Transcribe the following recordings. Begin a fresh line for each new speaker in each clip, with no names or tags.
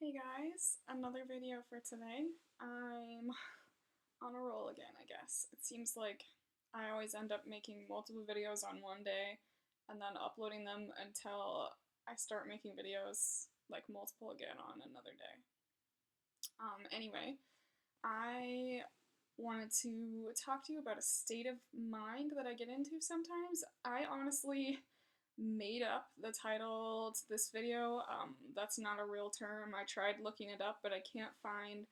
Hey guys, another video for today. I'm on a roll again, I guess. It seems like I always end up making multiple videos on one day and then uploading them until I start making videos like multiple again on another day. Anyway, I wanted to talk to you about a state of mind that I get into sometimes. I honestly made up the title to this video. That's not a real term. I tried looking it up, but I can't find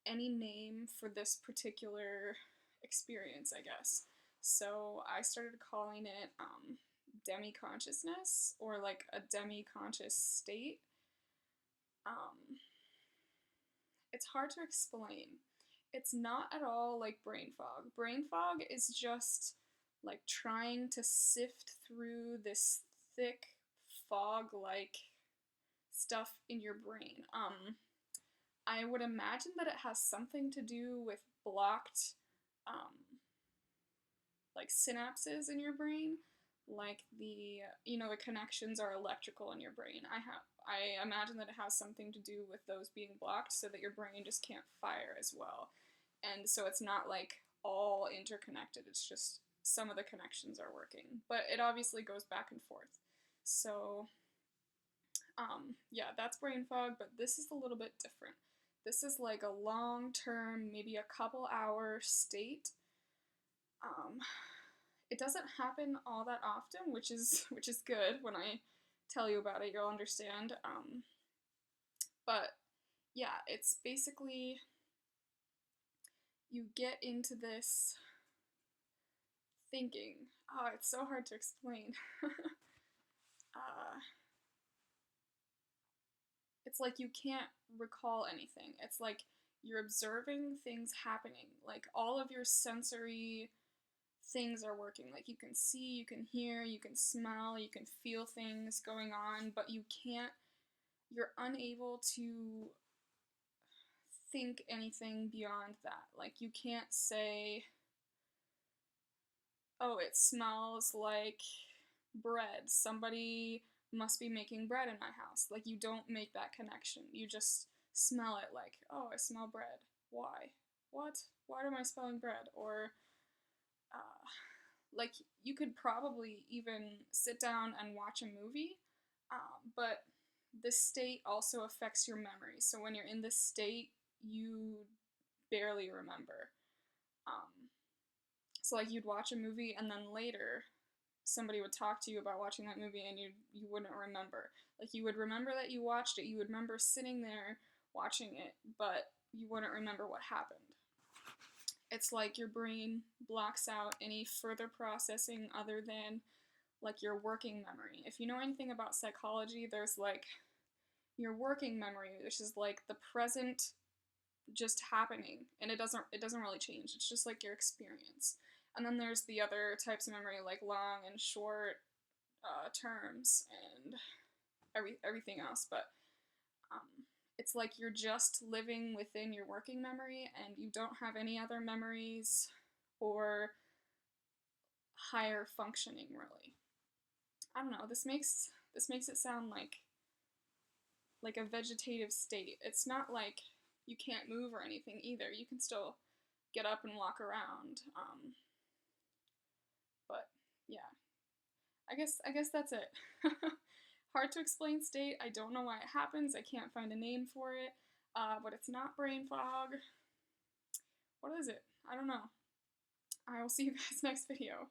any name for this particular experience, I guess. So I started calling it demi-consciousness, or like a demi-conscious state. Um, it's hard to explain. It's not at all like brain fog. Brain fog is just like trying to sift through this thick fog-like stuff in your brain. I would imagine that it has something to do with blocked like synapses in your brain, like the connections are electrical in your brain. I imagine that it has something to do with those being blocked so that your brain just can't fire as well. And so it's not like all interconnected, it's just some of the connections are working. But it obviously goes back and forth. So yeah, that's brain fog, but this is a little bit different. This is like a long-term, maybe a couple hour state. It doesn't happen all that often, which is good. When I tell you about it, you'll understand. But yeah, it's basically you get into this thinking. Oh, it's so hard to explain. It's like you can't recall anything. It's like you're observing things happening. Like all of your sensory things are working. Like you can see, you can hear, you can smell, you can feel things going on, but you're unable to think anything beyond that. Like you can't say, oh, it smells like bread. Somebody must be making bread in my house. Like you don't make that connection. You just smell it like, oh, I smell bread. Why? What? Why am I smelling bread? Or like you could probably even sit down and watch a movie, but this state also affects your memory. So when you're in this state, you barely remember. So like you'd watch a movie and then later somebody would talk to you about watching that movie and you wouldn't remember. Like you would remember that you watched it, you would remember sitting there watching it, but you wouldn't remember what happened. It's like your brain blocks out any further processing other than like your working memory. If you know anything about psychology, there's like your working memory, which is like the present just happening, and it doesn't really change. It's just like your experience. And then there's the other types of memory, like long and short terms and everything else. But it's like you're just living within your working memory, and you don't have any other memories or higher functioning, really. I don't know. This makes it sound like a vegetative state. It's not like you can't move or anything either. You can still get up and walk around. But yeah, I guess that's it. Hard to explain state. I don't know why it happens. I can't find a name for it. But it's not brain fog. What is it? I don't know. I will see you guys next video.